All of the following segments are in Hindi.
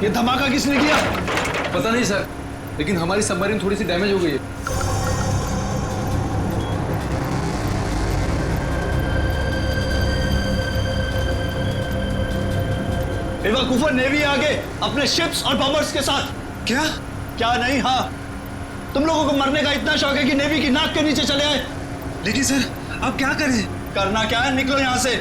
ये धमाका किसने किया? पता नहीं सर, लेकिन हमारी सबमरीन थोड़ी सी डैमेज हो गई है। बेवकूफों, नेवी आगे अपने शिप्स और बॉम्बर्स के साथ। क्या? क्या नहीं? हाँ, तुम लोगों को मरने का इतना शौक है कि नेवी की नाक के नीचे चले आए। लेकिन सर आप क्या करें? करना क्या है, निकलो यहाँ से,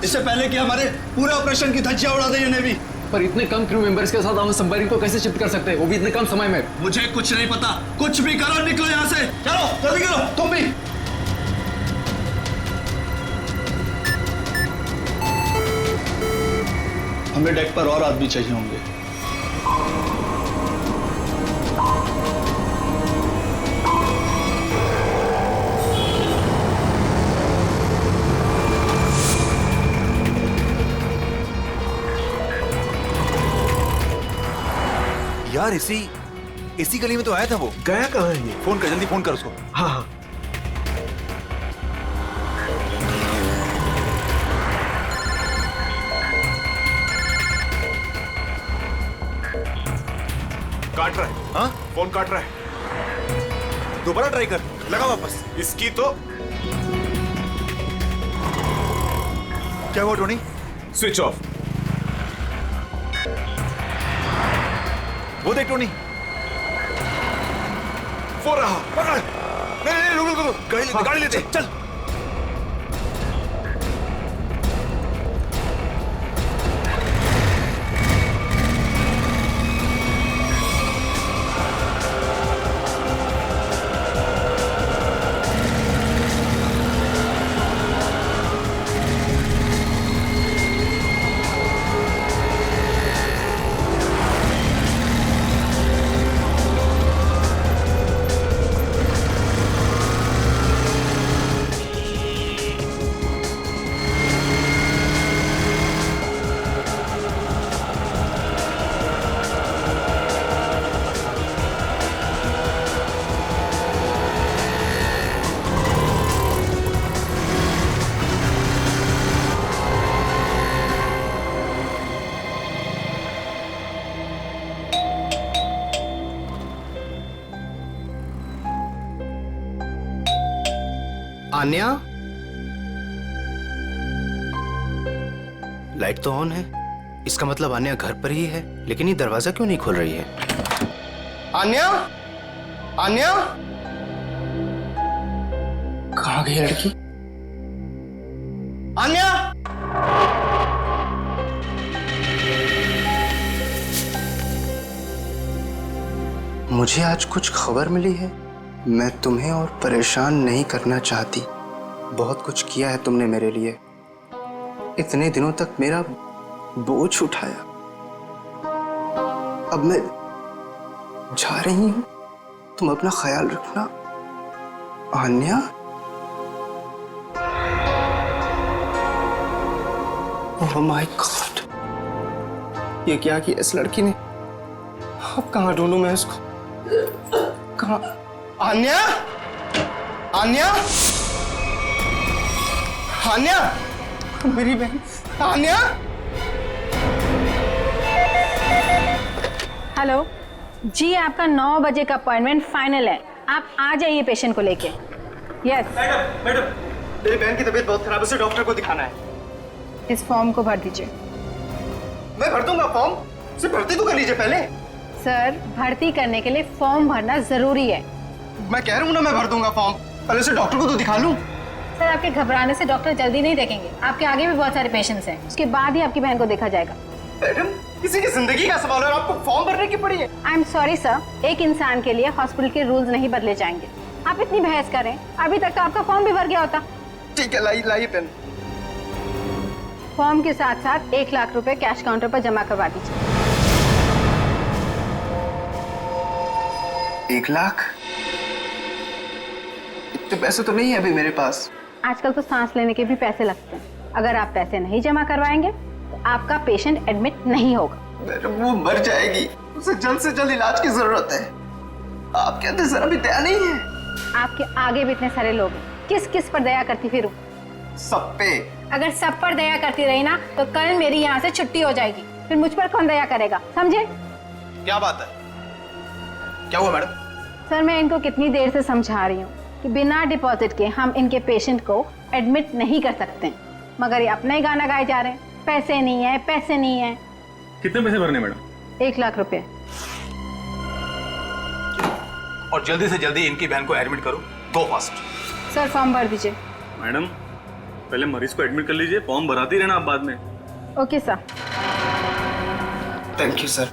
इससे पहले कि हमारे पूरे ऑपरेशन की धज्जियां उड़ा दे ये नेवी। पर इतने कम क्रू मेंबर्स के साथ हम सबमरीन को कैसे शिफ्ट कर सकते हैं, वो भी इतने कम समय में? मुझे कुछ नहीं पता, कुछ भी करो, निकलो यहाँ से। चलो जल्दी करो, तुम भी। हमें डेक पर और आदमी चाहिए होंगे। यार इसी गली में तो आया था वो। गया कहाँ है ये? फोन कर, जल्दी फोन कर उसको। हाँ हाँ। काट रहा है। हाँ, फोन काट रहा है। दोबारा ट्राई कर, लगा वापस। इसकी तो क्या हुआ टोनी? Switch off. वो देख टोनी, वो रहा। पकड़। नहीं रुक, गाड़ी लेते चल। आन्या, लाइट तो ऑन है, इसका मतलब आन्या घर पर ही है, लेकिन ये दरवाजा क्यों नहीं खोल रही है? आन्या, आन्या, कहाँ गई लड़की? आन्या, मुझे आज कुछ खबर मिली है। मैं तुम्हें और परेशान नहीं करना चाहती। बहुत कुछ किया है तुमने मेरे लिए, इतने दिनों तक मेरा बोझ उठाया। अब मैं जा रही हूं, तुम अपना ख्याल रखना आन्या। ओह माय गॉड, ये क्या किया इस लड़की ने? अब कहाँ ढूंढूं मैं इसको? कहाँ? आन्या, आन्या, आन्या, मेरी बहन आन्या। हेलो जी, आपका 9 बजे का अपॉइंटमेंट फाइनल है, आप आ जाइए पेशेंट को लेके। यस मैडम, मेरी बहन की तबीयत बहुत खराब है, उसे डॉक्टर को दिखाना है। इस फॉर्म को भर दीजिए। मैं भर दूंगा फॉर्म, उसे भर्ती तो कर लीजिए पहले। सर, भर्ती करने के लिए फॉर्म भरना जरूरी है। मैं कह रहा हूँ ना, मैं भर दूंगा फॉर्म, पहले उसे डॉक्टर को तो दिखा लूं। सर, आपके घबराने से डॉक्टर जल्दी नहीं देखेंगे, आपके आगे भी बहुत सारे पेशेंट्स हैं, उसके बाद ही आपकी बहन को देखा जाएगा। मैडम, किसी की जिंदगी का सवाल है और आपको फॉर्म भरने की पड़ी है। आई एम सॉरी सर, एक इंसान के लिए हॉस्पिटल के रूल्स नहीं बदले जाएंगे। आप इतनी बहस करें, अभी तक तो आपका फॉर्म भी भर गया होता। ठीक है, लाइए पेन। फॉर्म के साथ साथ 1 लाख रुपए कैश काउंटर पर जमा करवा दीजिए। 1 लाख? इतने पैसे तो नहीं है अभी मेरे पास। आजकल तो सांस लेने के भी पैसे लगते हैं, अगर आप पैसे नहीं जमा करवाएंगे तो आपका पेशेंट एडमिट नहीं होगा। मैडम, वो मर जाएगी, उसे जल्द से जल्द इलाज की जरूरत है। आपके अंदर जरा भी दया नहीं है। आपके आगे भी इतने सारे लोग हैं, किस किस पर दया करती फिरूं? सब पे। अगर सब पर दया करती रही ना तो कल मेरी यहाँ से छुट्टी हो जाएगी। फिर मुझ पर कौन दया करेगा, समझे? क्या बात है? क्या हुआ मैडम? सर मैं इनको कितनी देर से समझा रही हूँ कि बिना डिपॉजिट के हम इनके पेशेंट को एडमिट नहीं कर सकते, मगर ये अपना ही गाना गाए जा रहे हैं, पैसे नहीं है, पैसे नहीं है। कितने पैसे भरने मैडम? 1 लाख रुपए। और जल्दी से जल्दी इनकी बहन को एडमिट करो, गो फास्ट। सर फॉर्म भर दीजिए। मैडम पहले मरीज को एडमिट कर लीजिए, फॉर्म भराती रहना आप बाद में। Okay sir. Thank you sir.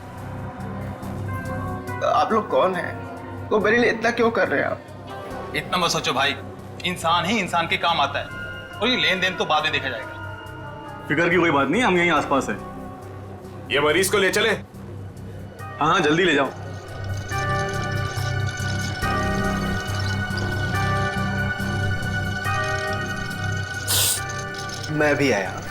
आप लोग कौन हैं? वो मेरे लिए इतना क्यों कर रहे हैं आप? इतना मत सोचो भाई, इंसान ही इंसान के काम आता है और ये लेन देन तो बाद में देखा जाएगा। फिक्र की कोई बात नहीं, हम यहीं आसपास है। ये मरीज को ले चले। हाँ हाँ जल्दी ले जाओ। मैं भी आया।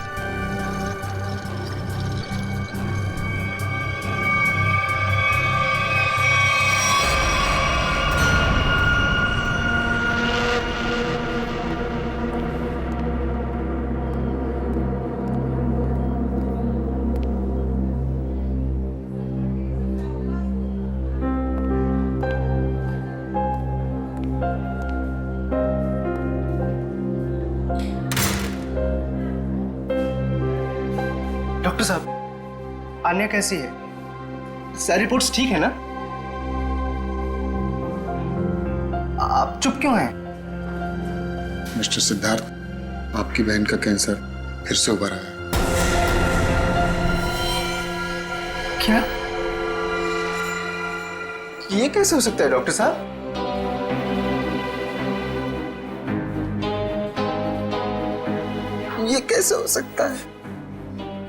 डॉक्टर साहब, आन्या कैसी है? सारी रिपोर्ट्स ठीक है ना? आप चुप क्यों हैं? मिस्टर सिद्धार्थ, आपकी बहन का कैंसर फिर से उभर आया है। क्या? ये कैसे हो सकता है डॉक्टर साहब? ये कैसे हो सकता है?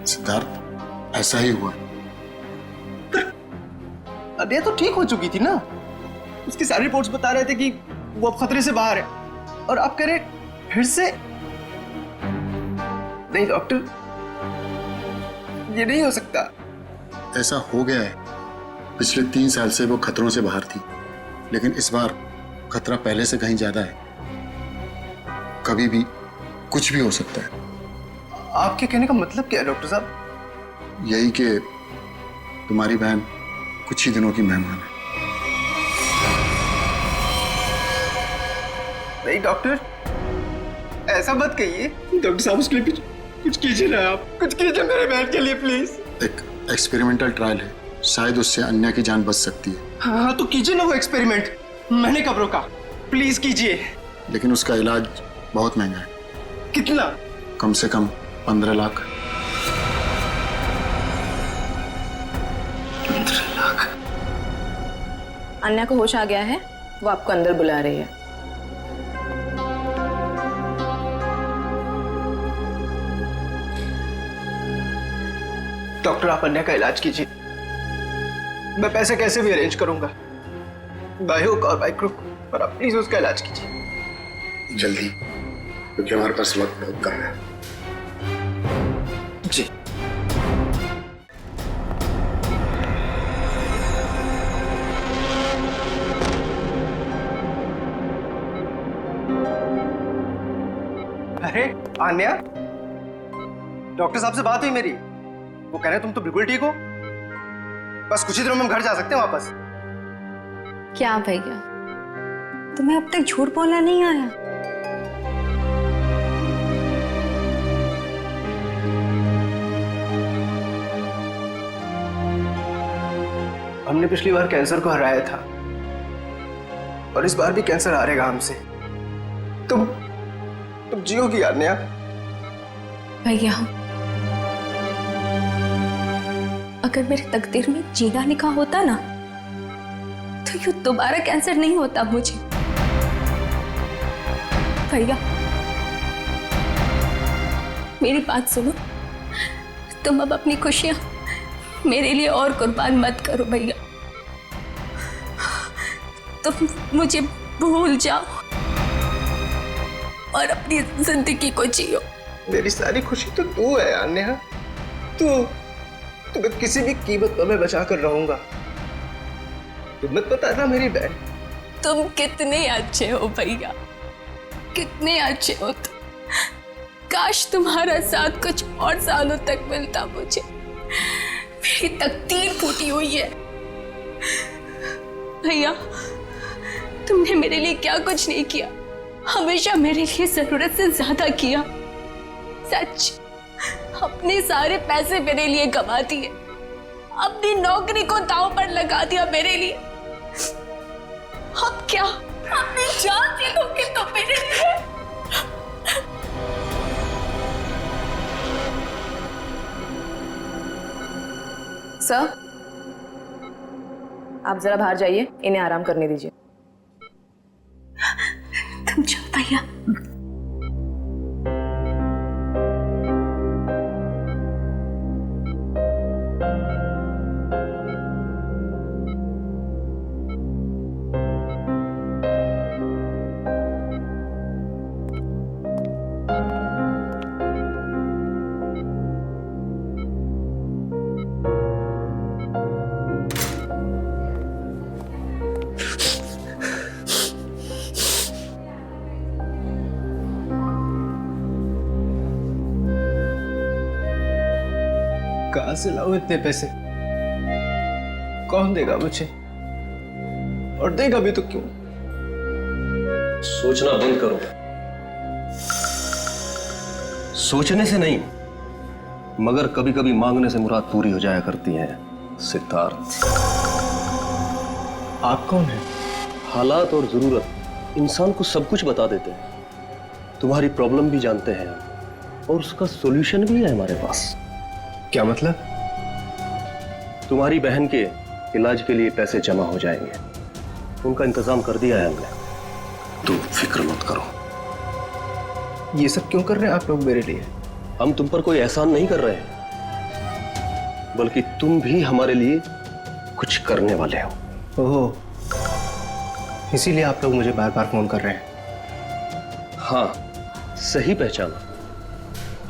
सिद्धार्थ, ऐसा ही हुआ। अरे तो ठीक हो चुकी थी ना, उसकी सारी रिपोर्ट्स बता रहे थे कि वो अब खतरे से बाहर है, और आप कह रहे फिर से? नहीं डॉक्टर, ये नहीं हो सकता। ऐसा हो गया है। पिछले 3 साल से वो खतरों से बाहर थी, लेकिन इस बार खतरा पहले से कहीं ज्यादा है। कभी भी कुछ भी हो सकता है। आपके कहने का मतलब क्या है डॉक्टर साहब? यही कि तुम्हारी बहन कुछ ही दिनों की मेहमान है। नहीं डॉक्टर, ऐसा मत कहिए। डॉक्टर साहब, उसके लिए कुछ कीजिए ना, आप कुछ कीजिए मेरे बहन के लिए प्लीज। एक एक्सपेरिमेंटल ट्रायल है, शायद उससे अन्या की जान बच सकती है। हाँ तो कीजिए ना वो एक्सपेरिमेंट, मैंने कब रोका? प्लीज कीजिए। लेकिन उसका इलाज बहुत महंगा है। कितना? कम से कम 15 लाख। 15 लाख? अन्या को होश आ गया है, वो आपको अंदर बुला रही है। डॉक्टर, आप अन्या का इलाज कीजिए। मैं पैसे कैसे भी अरेंज करूंगा, बाय हुक और बाय क्रुक, पर आप प्लीज उसका इलाज कीजिए जल्दी, क्योंकि हमारे पास वक्त बहुत कम है। जी। अरे आन्या, डॉक्टर साहब से बात हुई मेरी, वो कह रहे तुम तो बिल्कुल ठीक हो, बस कुछ ही दिनों में हम घर जा सकते हैं वापस। क्या भैया, तुम्हें अब तक झूठ बोलना नहीं आया? हमने पिछली बार कैंसर को हराया था, और इस बार भी कैंसर हारेगा हमसे। तुम जियोगी आन्या। भैया, अगर मेरे तकदीर में जीना लिखा होता ना, तो यूं दोबारा कैंसर नहीं होता मुझे। भैया मेरी बात सुनो, तुम अब अपनी खुशियां मेरे लिए और कुर्बान मत करो भैया। तुम मुझे भूल जाओ और अपनी जिंदगी को जियो। मेरी सारी खुशी तो तू है आन्या, तुम्हें किसी भी कीमत पर मैं बचा कर रहूंगा। तुम मत बताना मेरी बहन। तुम कितने अच्छे हो भैया, कितने अच्छे हो तुम। काश तुम्हारा साथ कुछ और सालों तक मिलता मुझे, मेरी तकदीर फूटी हुई है। भैया, तुमने मेरे लिए क्या कुछ नहीं किया, हमेशा मेरे लिए जरूरत से ज्यादा किया। सच, अपने सारे पैसे मेरे लिए कमा दिए, अपनी नौकरी को दांव पर लगा दिया मेरे लिए। अब क्या अपनी जान दे दोगे तो मेरे लिए? सर, आप जरा बाहर जाइए, इन्हें आराम करने दीजिए। तुम जाओ भैया। कहाँ से लाऊं इतने पैसे? कौन देगा मुझे? और देगा भी तो क्यों? सोचना बंद करो। सोचने से नहीं, मगर कभी कभी मांगने से मुराद पूरी हो जाया करती है। सिद्धार्थ, आप कौन हैं? हालात और जरूरत इंसान को सब कुछ बता देते हैं। तुम्हारी प्रॉब्लम भी जानते हैं और उसका सॉल्यूशन भी है हमारे पास। क्या मतलब? तुम्हारी बहन के इलाज के लिए पैसे जमा हो जाएंगे, उनका इंतजाम कर दिया है हमने। तुम फिक्र मत करो। ये सब क्यों कर रहे हैं आप लोग मेरे लिए? हम तुम पर कोई एहसान नहीं कर रहे हैं, बल्कि तुम भी हमारे लिए कुछ करने वाले हो। ओह, इसीलिए आप लोग मुझे बार बार फोन कर रहे हैं। हाँ, सही पहचाना।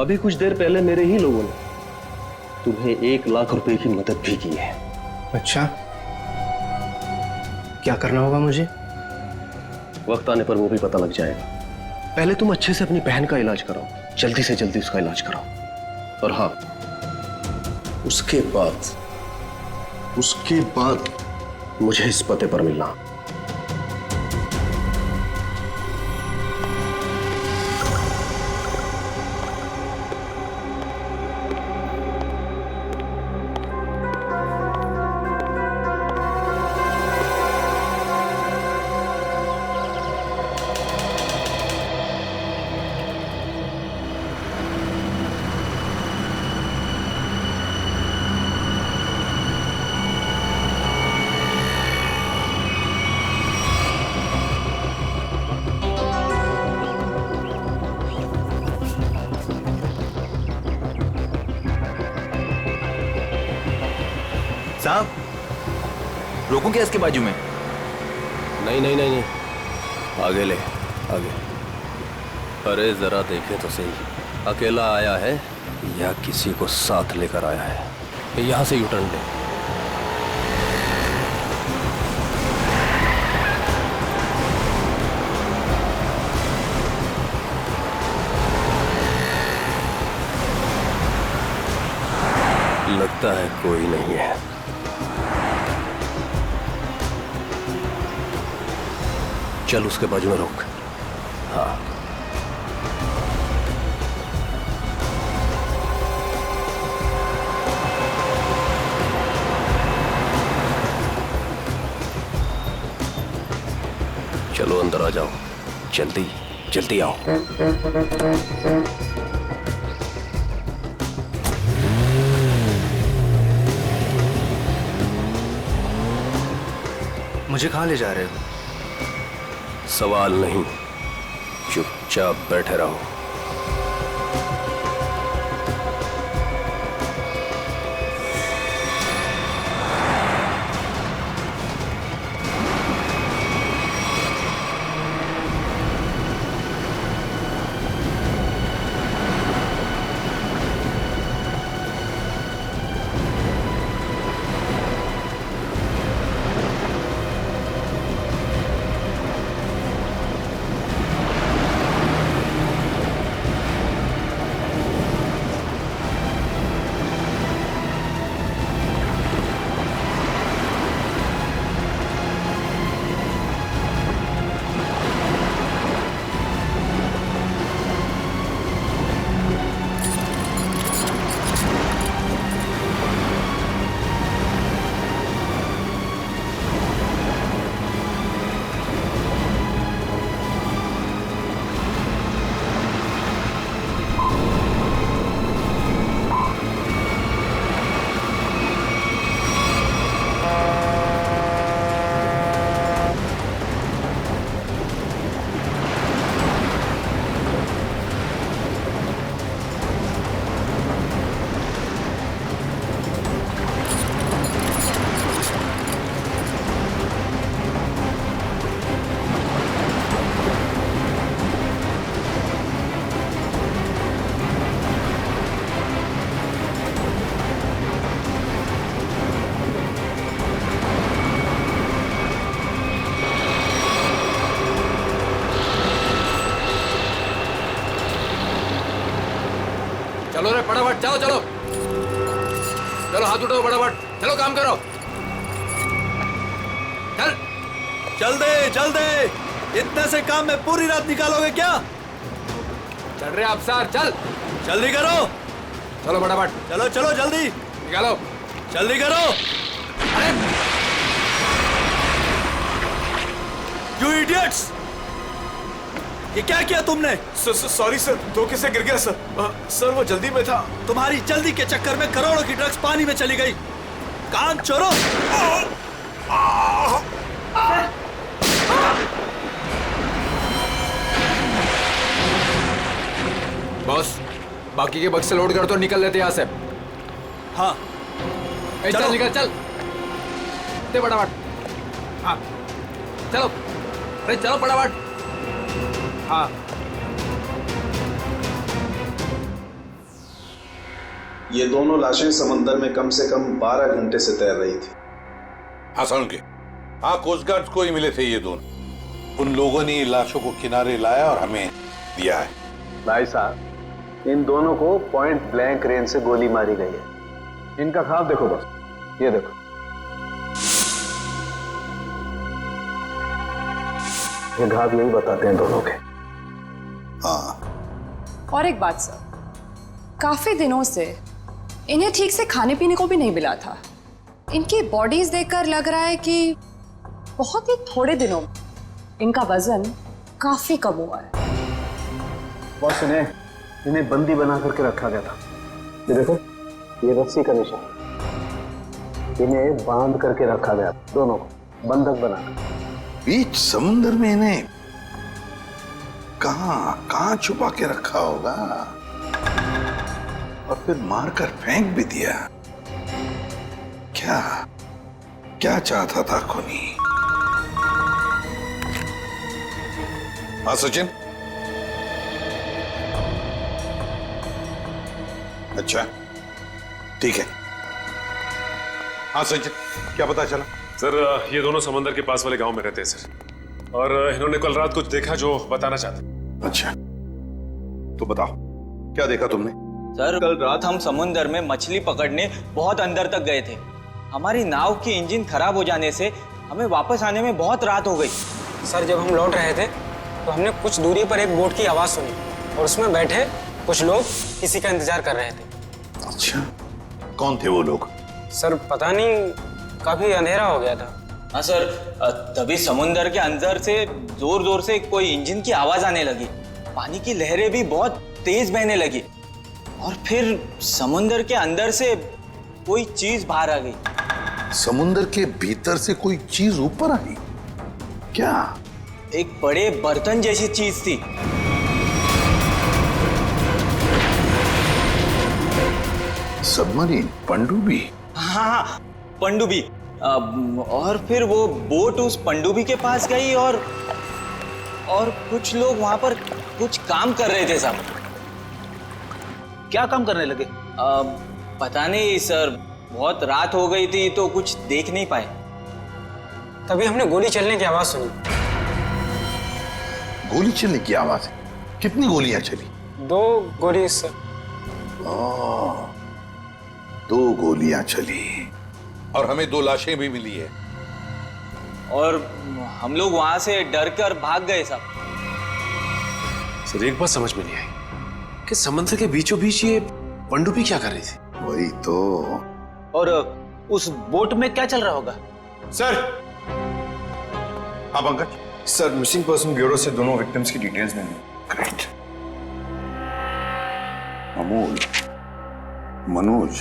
अभी कुछ देर पहले मेरे ही लोगों ने तुम्हें 1 लाख रुपए की मदद भी की है। अच्छा, क्या करना होगा मुझे? वक्त आने पर वो भी पता लग जाएगा। पहले तुम अच्छे से अपनी बहन का इलाज कराओ, जल्दी से जल्दी उसका इलाज कराओ। और हाँ, उसके बाद मुझे इस पते पर मिलना। साहब, रोकूं क्या इसके बाजू में? नहीं, आगे ले, आगे। अरे जरा देखें तो सही, अकेला आया है या किसी को साथ लेकर आया है? यहां से यूटर्न ले। लगता है कोई नहीं है। चल उसके बाजू में रोक। हाँ, चलो अंदर आ जाओ, जल्दी जल्दी आओ। मुझे कहाँ ले जा रहे हो? सवाल नहीं, चुपचाप बैठे रहो। चलो रे फटाफट, चलो चलो चलो, हाथ उठाओ फटाफट, चलो काम करो, चल चल दे, इतने से काम में पूरी रात निकालोगे क्या? चल रहे अफसर, चल जल्दी करो, चलो फटाफट, चलो चलो जल्दी निकालो, जल्दी करो। अरे यू इडियट्स, ये क्या किया तुमने? सॉरी सर, धोखे से गिर गया सर। सर वो जल्दी में था। तुम्हारी जल्दी के चक्कर में करोड़ों की ड्रग्स पानी में चली गई। काम चोरों। बॉस, बाकी के बक्से लोड कर तो निकल लेते यहाँ से। हाँ चल निकल, चल दे फटाफट। हाँ चलो, अरे चलो फटाफट। हाँ ये दोनों लाशें समंदर में कम से कम 12 घंटे से तैर रही थी। हाँ सुन के, हाँ कोस्ट गार्ड को ही मिले थे ये दोनों। उन लोगों ने लाशों को किनारे लाया और हमें दिया है। भाई साहब, इन दोनों को पॉइंट ब्लैंक रेंज से गोली मारी गई है। इनका खाब देखो बस, ये देखो। ये घाव यही बताते हैं दोनों के। हाँ। और एक बात सर, काफी दिनों से इन्हें ठीक से खाने पीने को भी नहीं मिला था। इनकी बॉडीज देखकर लग रहा है कि बहुत ही थोड़े दिनों में इनका वजन काफी कम हुआ है। बॉस, इन्हें बंदी बना करके रखा गया था। ये देखो, ये रस्सी का निशान। इन्हें बांध करके रखा गया, दोनों को बंधक बनाकर। बीच समुद्र में इन्हें कहां छुपा के रखा होगा और फिर मारकर फेंक भी दिया। क्या चाहता था खूनी? हाँ सचिन, अच्छा ठीक है। हाँ सचिन, क्या पता चला? सर ये दोनों समंदर के पास वाले गांव में रहते हैं सर, और इन्होंने कल रात कुछ देखा जो बताना चाहते। अच्छा तो बताओ, क्या देखा तुमने? सर कल रात हम समुंदर में मछली पकड़ने बहुत अंदर तक गए थे। हमारी नाव की इंजन खराब हो जाने से हमें वापस आने में बहुत रात हो गई। सर जब हम लौट रहे थे तो हमने कुछ दूरी पर एक बोट की आवाज सुनी और उसमें बैठे कुछ लोग किसी का इंतजार कर रहे थे। अच्छा, कौन थे वो लोग? सर पता नहीं, काफी अंधेरा हो गया था। हाँ सर, तभी समुंदर के अंदर से जोर जोर से कोई इंजन की आवाज आने लगी। पानी की लहरें भी बहुत तेज बहने लगी और फिर समुंदर के अंदर से कोई चीज बाहर आ गई। समुंदर के भीतर से कोई चीज ऊपर आई? क्या? एक बड़े बर्तन जैसी चीज थी। सबमरीन, पनडुब्बी? हाँ, पनडुब्बी। और फिर वो बोट उस पनडुब्बी के पास गई और कुछ लोग वहां पर कुछ काम कर रहे थे साहब। क्या काम करने लगे? पता नहीं सर, बहुत रात हो गई थी तो कुछ देख नहीं पाए। तभी हमने गोली चलने की आवाज सुनी। गोली चलने की आवाज? कितनी गोलियां चली? 2 गोली सर। 2 गोलियां चली और हमें 2 लाशें भी मिली है। और हम लोग वहां से डर कर भाग गए साहब। सर एक बात समझ में नहीं आई कि समुद्र के बीचों बीच ये पनडुब्बी क्या कर रही थी? वही तो। और उस बोट में क्या चल रहा होगा? सर। हाँ Pankaj. Sir missing person bureau से दोनों विक्टिम्स की डिटेल्स मिली। ग्रेट। अमोल, मनोज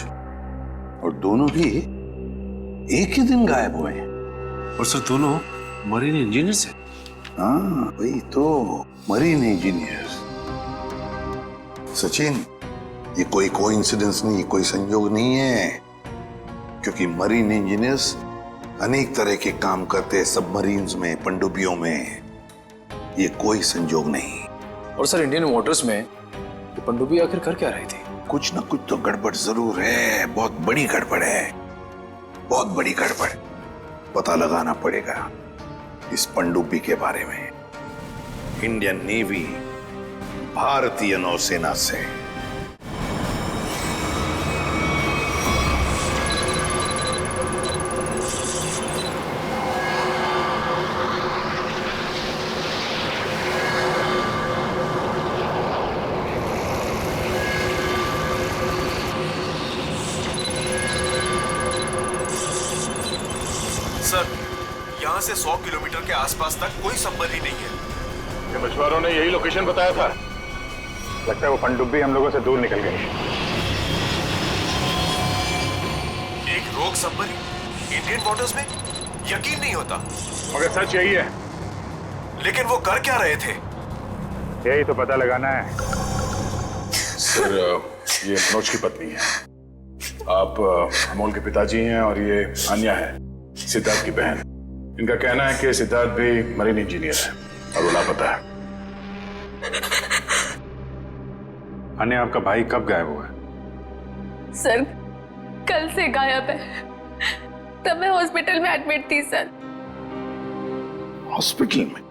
और दोनों भी एक ही दिन गायब हुए हैं। और सर दोनों मरीन इंजीनियर्स हैं। हाँ वही तो, मरीन इंजीनियर्स। सचिन, ये कोई कोइंसिडेंस नहीं, कोई संयोग नहीं है, क्योंकि मरीन इंजीनियर्स अनेक तरह के काम करते हैं सबमरीन्स में, पनडुब्बियों में। ये कोई संयोग नहीं। और सर इंडियन वाटर्स में ये पनडुब्बी आखिर कर क्या रही थी? कुछ ना कुछ तो गड़बड़ जरूर है, बहुत बड़ी गड़बड़ है, बहुत बड़ी गड़बड़। पता लगाना पड़ेगा इस पनडुब्बी के बारे में। इंडियन नेवी, भारतीय नौसेना से सर, यहाँ से 100 किलोमीटर के आसपास तक कोई सबमरीन नहीं है। ये मछुआरों ने यही लोकेशन बताया था। लगता है वो पनडुब्बी हम लोगों से दूर निकल गई। एक रोग सबमरीन इंडियन वाटर्स में? यकीन नहीं होता। मगर सच यही है। लेकिन वो कर क्या रहे थे? यही तो पता लगाना है। सर, ये मनोज की पत्नी है। आप अमोल के पिताजी हैं और ये आन्या है, सिद्धार्थ की बहन। इनका कहना है कि सिद्धार्थ भी मरीन इंजीनियर है और वो लापता है। अन्य आपका भाई कब गायब हुआ? सर, कल से गायब है। तब मैं हॉस्पिटल में एडमिट थी सर। हॉस्पिटल में?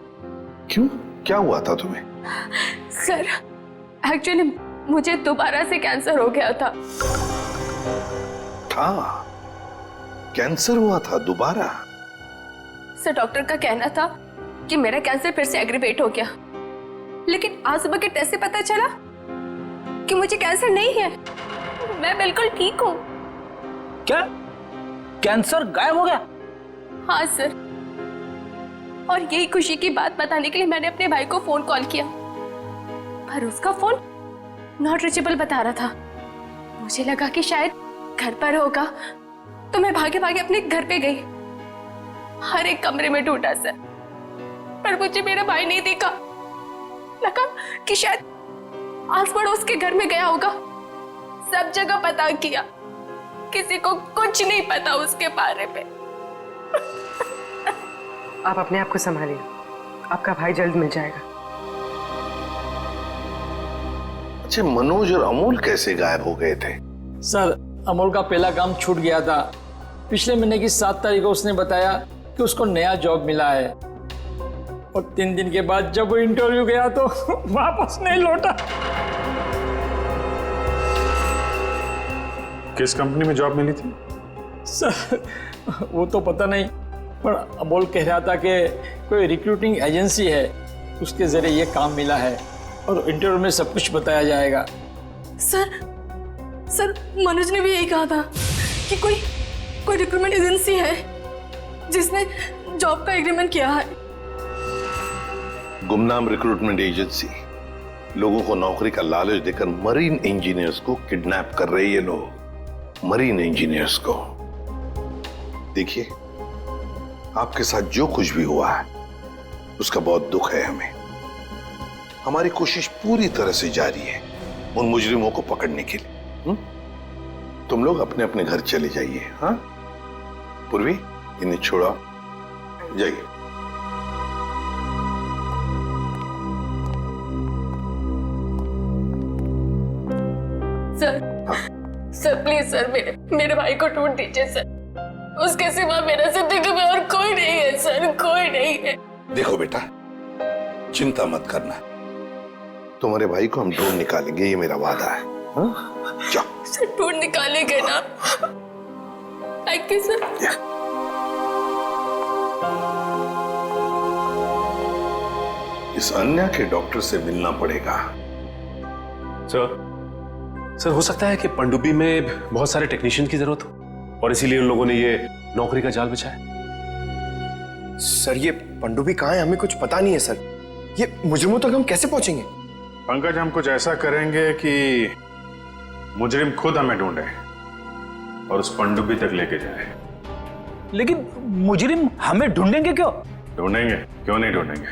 क्यों? क्या हुआ था तुम्हें? सर, एक्चुअली मुझे दोबारा से कैंसर हो गया था। कैंसर हुआ था दोबारा? सर, डॉक्टर का कहना था कि मेरा कैंसर फिर से एग्रीवेट हो गया, लेकिन आज सुबह के टेस्ट से पता चला कि मुझे कैंसर नहीं है। मैं बिल्कुल ठीक हूँ। क्या कैंसर गायब हो गया? हाँ सर, और यही खुशी की बात बताने के लिए मैंने अपने भाई को फोन कॉल किया, पर उसका फोन नॉट रीचेबल बता रहा था। मुझे लगा कि शायद घर पर होगा, तो मैं भागे भागे अपने घर पे गई। हर एक कमरे में ढूंढा सर, पर मुझे मेरा भाई नहीं दिखा। लगा कि शायद आस पड़ोस के घर में गया होगा। सब जगह पता किया, किसी को कुछ नहीं पता उसके बारे में। आप अपने आप को संभालिए, आपका भाई जल्द मिल जाएगा। अच्छा, मनोज और अमोल कैसे गायब हो गए थे? सर, अमोल का पहला काम छूट गया था। पिछले महीने की 7 तारीख को उसने बताया कि उसको नया जॉब मिला है, और 3 दिन के बाद जब वो इंटरव्यू गया तो वापस नहीं लौटा। किस कंपनी में जॉब मिली थी? सर, वो तो पता नहीं, पर अमोल कह रहा था कि कोई रिक्रूटिंग एजेंसी है, उसके जरिए ये काम मिला है और इंटरव्यू में सब कुछ बताया जाएगा। सर, मनोज ने भी यही कहा था कि कोई रिक्रूटमेंट एजेंसी है जिसने जॉब का एग्रीमेंट किया है। गुमनाम रिक्रूटमेंट एजेंसी लोगों को नौकरी का लालच देकर मरीन इंजीनियर्स को किडनैप कर रहे हैं। ये लोग मरीन इंजीनियर्स को। देखिए, आपके साथ जो कुछ भी हुआ है उसका बहुत दुख है हमें। हमारी कोशिश पूरी तरह से जारी है उन मुजरिमों को पकड़ने के लिए। तुम लोग अपने अपने घर चले जाइए। हाँ पूर्वी, इन्हें छोड़ो, जाइए। सर प्लीज सर, मेरे भाई को ढूंढ दीजिए सर। उसके सिवा मेरा जिंदगी में और कोई नहीं है सर, कोई नहीं है। देखो बेटा, चिंता मत करना, तुम्हारे भाई को हम ढूंढ निकालेंगे, ये मेरा वादा है। जाओ सर, ढूंढ निकालेंगे ना? Thank you sir. इस अन्या के डॉक्टर से मिलना पड़ेगा। सर, हो सकता है कि पनडुब्बी में बहुत सारे टेक्नीशियन की जरूरत हो और इसीलिए उन लोगों ने ये नौकरी का जाल बिछाया। सर, ये पनडुब्बी कहाँ है? हमें कुछ पता नहीं है सर। ये मुजरिमों तक हम कैसे पहुंचेंगे? पंकज, हम कुछ ऐसा करेंगे कि मुजरिम खुद हमें ढूंढे और उस पनडुब्बी तक लेके जाए। लेकिन मुजरिम हमें ढूंढेंगे क्यों? ढूंढेंगे, क्यों नहीं ढूंढेंगे?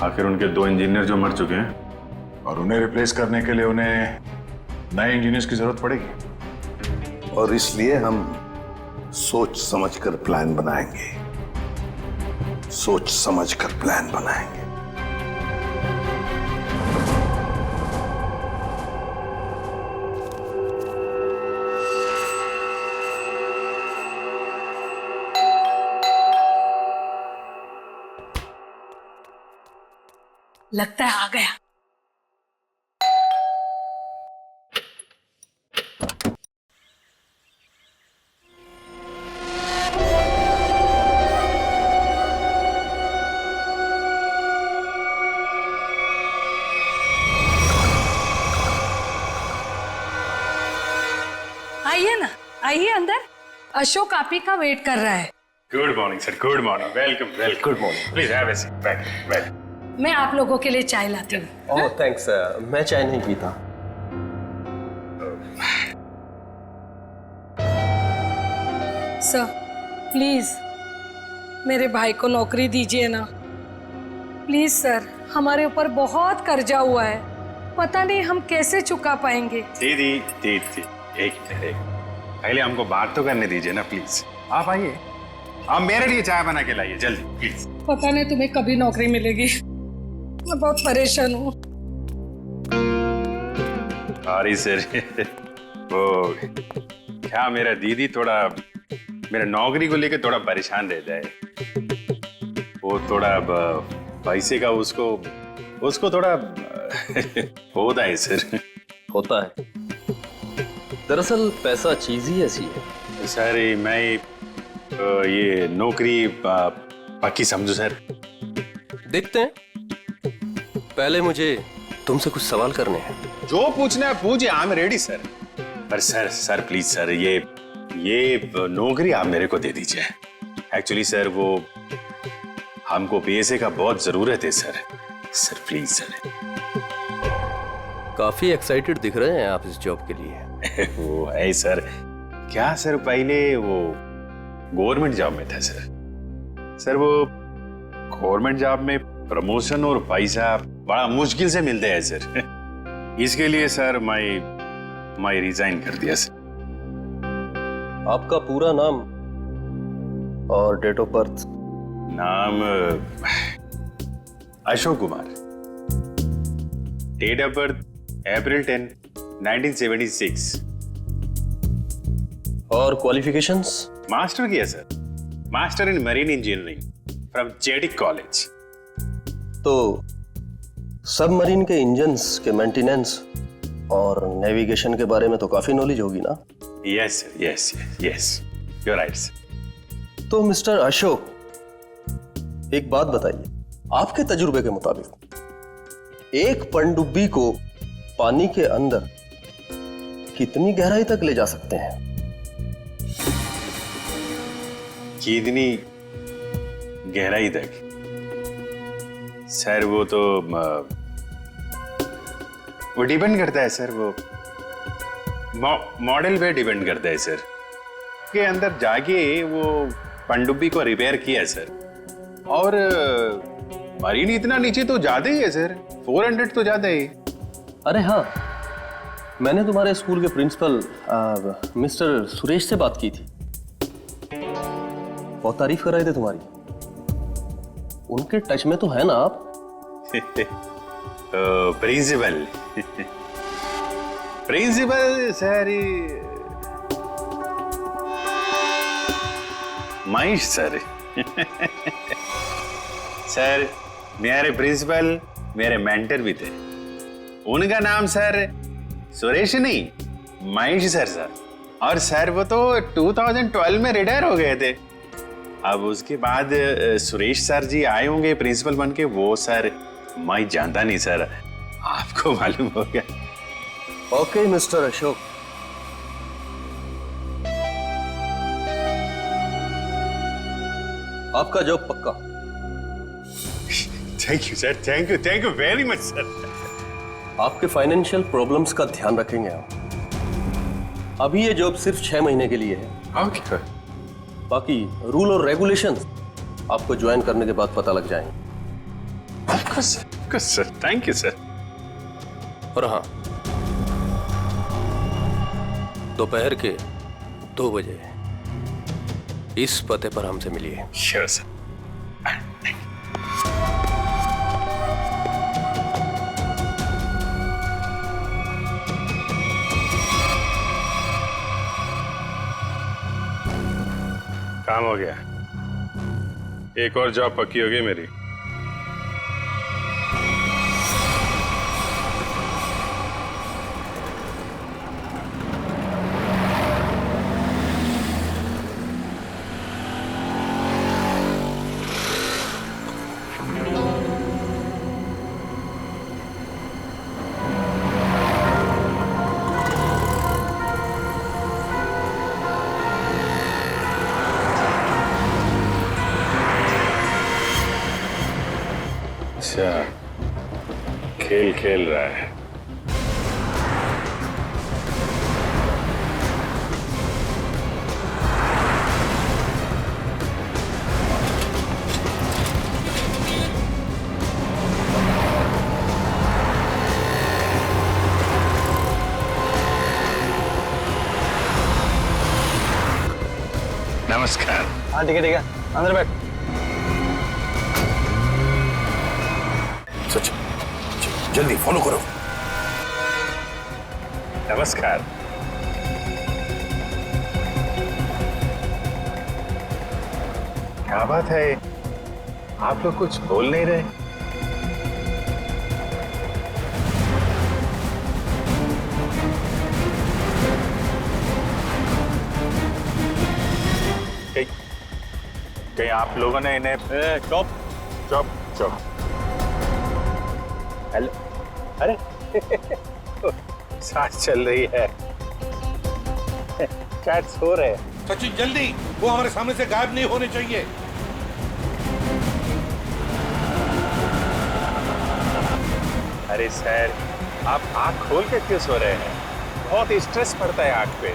आखिर उनके 2 इंजीनियर जो मर चुके हैं और उन्हें रिप्लेस करने के लिए उन्हें नए इंजीनियर्स की जरूरत पड़ेगी। और इसलिए हम सोच समझकर प्लान बनाएंगे, सोच समझकर प्लान बनाएंगे। लगता है आ गया। आइए ना, आइए अंदर। अशोक आप ही का वेट कर रहा है। Good morning sir, good morning, welcome welcome, good morning, please have a seat, well. मैं आप लोगों के लिए चाय लाती हूँ। ओह थैंक्स, मैं चाय नहीं पीता। सर प्लीज मेरे भाई को नौकरी दीजिए ना, प्लीज सर। हमारे ऊपर बहुत कर्जा हुआ है, पता नहीं हम कैसे चुका पाएंगे। दीदी दीदी एक मिनट, पहले हमको बात तो करने दीजिए ना प्लीज। आप आइए, आप मेरे लिए चाय बना के लाइए जल्दी प्लीज। पता नहीं तुम्हें कभी नौकरी मिलेगी, मैं बहुत परेशान हूँ। सॉरी सर, वो क्या मेरा दीदी थोड़ा मेरा नौकरी को लेकर थोड़ा परेशान रहता है। वो थोड़ा पैसे का उसको थोड़ा होता है सर। होता है, दरअसल पैसा चीज ही ऐसी है। सर मैं ये नौकरी पक्की समझू सर। देखते हैं, पहले मुझे तुमसे कुछ सवाल करने हैं। जो पूछना है पूछिए, आई एम रेडी सर। पर सर प्लीज सर, ये नौकरी आप मेरे को दे दीजिए। एक्चुअली सर वो हमको पैसे का बहुत जरूरत है सर प्लीज सर। काफी एक्साइटेड दिख रहे हैं आप इस जॉब के लिए। वो है सर, क्या सर पहले वो गवर्नमेंट जॉब में था सर वो गवर्नमेंट जॉब में प्रमोशन और पैसा बड़ा मुश्किल से मिलते हैं सर। इसके लिए सर मैं रिजाइन कर दिया सर। आपका पूरा नाम और डेट ऑफ बर्थ? नाम Ashok Kumar, date of birth April 10, 1976। और क्वालिफिकेशंस? मास्टर किया sir, master in marine engineering from जेडिक कॉलेज। तो सबमरीन के इंजन्स के मेंटेनेंस और नेविगेशन के बारे में तो काफी नॉलेज होगी ना? Yes sir, yes you are right sir. तो मिस्टर अशोक, एक बात बताइए, आपके तजुर्बे के मुताबिक एक पनडुब्बी को पानी के अंदर कितनी गहराई तक ले जा सकते हैं? कितनी गहराई तक? सर वो तो वो डिपेंड करता है सर, वो मॉडल पे डिपेंड करता है सर। के अंदर जाके वो पनडुब्बी को रिपेयर किया सर। और मरीन इतना नीचे तो जाते ही है सर, 400 तो जाते ही। अरे हाँ, मैंने तुम्हारे स्कूल के प्रिंसिपल मिस्टर सुरेश से बात की थी, बहुत तारीफ कर रहे थे तुम्हारी। उनके टच में तो है ना आप? Principal principal sir Mahesh sir. Sir मेरे प्रिंसिपल मेरे मेंटर भी थे, उनका नाम सर सुरेश नहीं महेश सर। और सर वो तो 2012 में रिटायर हो गए थे। अब उसके बाद सुरेश सर जी आए होंगे प्रिंसिपल बन के। वो सर मैं जानता नहीं सर, आपको मालूम हो गया। ओके मिस्टर अशोक, आपका जॉब पक्का। Thank you sir, thank you very much sir. आपके फाइनेंशियल प्रॉब्लम्स का ध्यान रखेंगे आप। अभी ये जॉब सिर्फ 6 महीने के लिए है। ओके। बाकी रूल और रेगुलेशंस आपको ज्वाइन करने के बाद पता लग जाएंगे। Sir thank you sir. और हाँ, दोपहर के 2 बजे इस पते पर हमसे मिलिए। Sure sir. काम हो गया, एक और जॉब पक्की हो गई मेरी। अच्छा, खेल खेल रहा है। नमस्कार। हाँ ठीक है, अंदर बैठ। सच, जल्दी फॉलो करो। नमस्कार। क्या बात है, आप लोग कुछ बोल नहीं रहे? कहीं आप लोगों ने इन्हें चुप चुप चुप। हेलो, अरे सांस चल रही है, चैट सो रहे हैं। सचिन जल्दी, वो हमारे सामने से गायब नहीं होने चाहिए। अरे सर, आप आंख खोल के क्यों सो रहे हैं? बहुत स्ट्रेस पड़ता है आंख पे।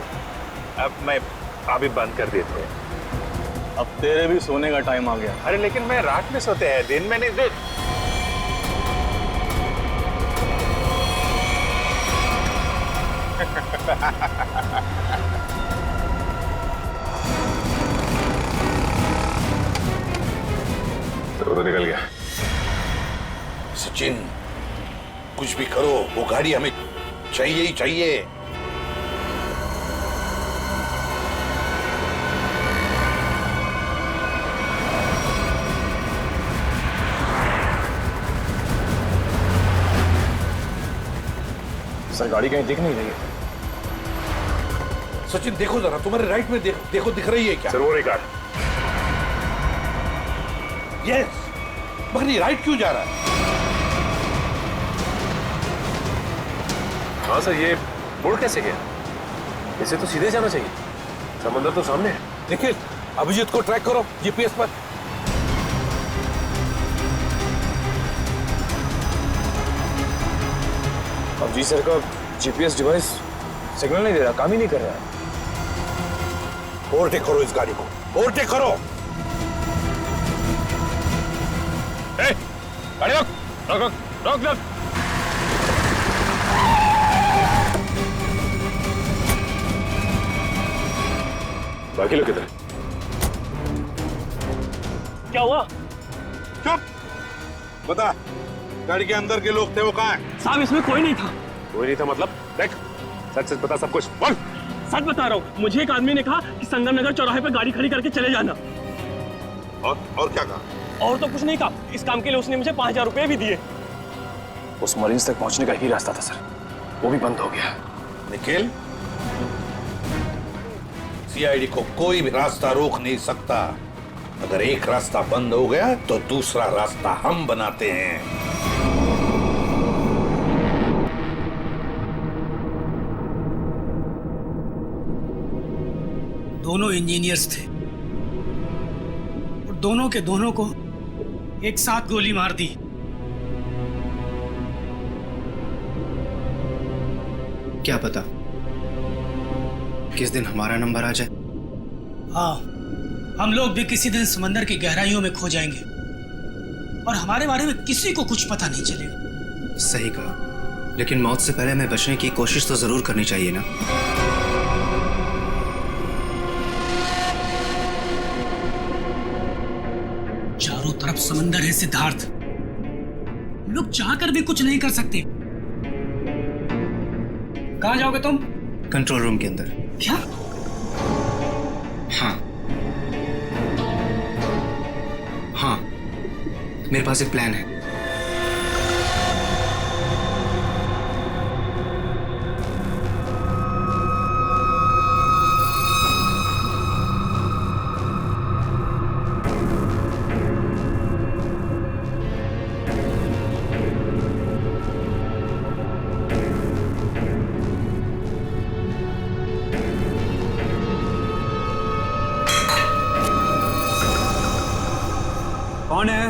अब मैं अभी बंद कर देते हैं। अब तेरे भी सोने का टाइम आ गया। अरे लेकिन मैं रात में सोते हैं, दिन में नहीं। तो निकल गया। सचिन, कुछ भी करो, वो गाड़ी हमें चाहिए ही चाहिए। सर गाड़ी कहीं दिख नहीं रही है। सचिन देखो जरा, तुम्हारे राइट में देखो दिख रही है क्या? सर वो रही कार। यस, मगर ये राइट क्यों जा रहा है? हाँ सर, ये मुड़ कैसे गया? इसे तो सीधे जाना चाहिए, समंदर तो सामने है। निखिल, अभिजीत को ट्रैक करो जीपीएस पर। अब जी सर का जीपीएस डिवाइस सिग्नल नहीं दे रहा, काम ही नहीं कर रहा है। ओवरटेक करो इस गाड़ी को, ओवरटेक करो। गाड़ी रोक रोक रोक रोक रोक। बाकी लोग किधर? क्या हुआ? चुप, बता, गाड़ी के अंदर के लोग थे वो कहाँ हैं? साहब इसमें कोई नहीं था। कोई नहीं था मतलब? देख, सच सच बता सब कुछ, बोल। सच बता रहा हूँ, मुझे एक आदमी ने कहा कि संगम नगर चौराहे पर गाड़ी खड़ी करके चले जाना। और क्या कहा? और तो कुछ नहीं कहा। इस काम के लिए उसने मुझे 5000 रुपए भी दिए। उस मरीज तक पहुंचने का ही रास्ता था सर, वो भी बंद हो गया। निखिल, सीआईडी को कोई भी रास्ता रोक नहीं सकता। अगर एक रास्ता बंद हो गया तो दूसरा रास्ता हम बनाते हैं। दोनों इंजीनियर्स थे और दोनों के दोनों को एक साथ गोली मार दी। क्या पता किस दिन हमारा नंबर आ जाए। हाँ, हम लोग भी किसी दिन समंदर की गहराइयों में खो जाएंगे और हमारे बारे में किसी को कुछ पता नहीं चलेगा। सही कहा, लेकिन मौत से पहले हमें बचने की कोशिश तो जरूर करनी चाहिए ना। चारों तरफ समंदर है सिद्धार्थ, हम लोग चाहकर भी कुछ नहीं कर सकते। कहाँ जाओगे तुम? कंट्रोल रूम के अंदर। क्या? हाँ हाँ, मेरे पास एक प्लान है। कौन है?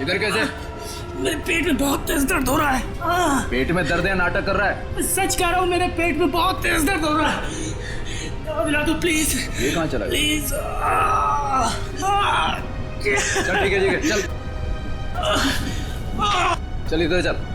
इधर कैसे? मेरे पेट में बहुत तेज दर्द हो रहा है। पेट में दर्द है, नाटक कर रहा है? सच कह रहा हूँ, मेरे पेट में बहुत तेज दर्द हो रहा है। दवा दिला दो प्लीज। ये कहाँ चला गया? प्लीज। चल ठीक है चल चल इधर चल।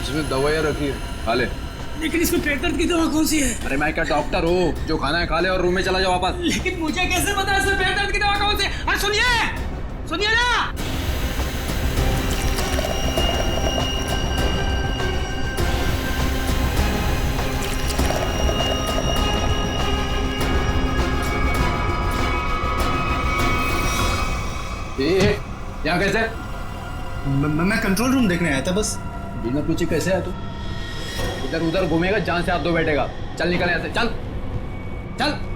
इसमें दवाइयाँ रखी है, खा ले। लेकिन इसमें पेट दर्द की दवा कौन सी है? अरे मैं क्या डॉक्टर हूँ? जो खाना है खा ले और रूम में चला जाओ वापस। लेकिन मुझे कैसे पता इसमें पेट दर्द की दवा कौन सी है? सुनिए ना। यहाँ कैसे? मैं कंट्रोल रूम देखने आया था बस। बिना पूछे कैसे आया तू? इधर उधर घूमेगा, जान से हाथ धो बैठेगा। चल निकल यहाँ से, चल चल।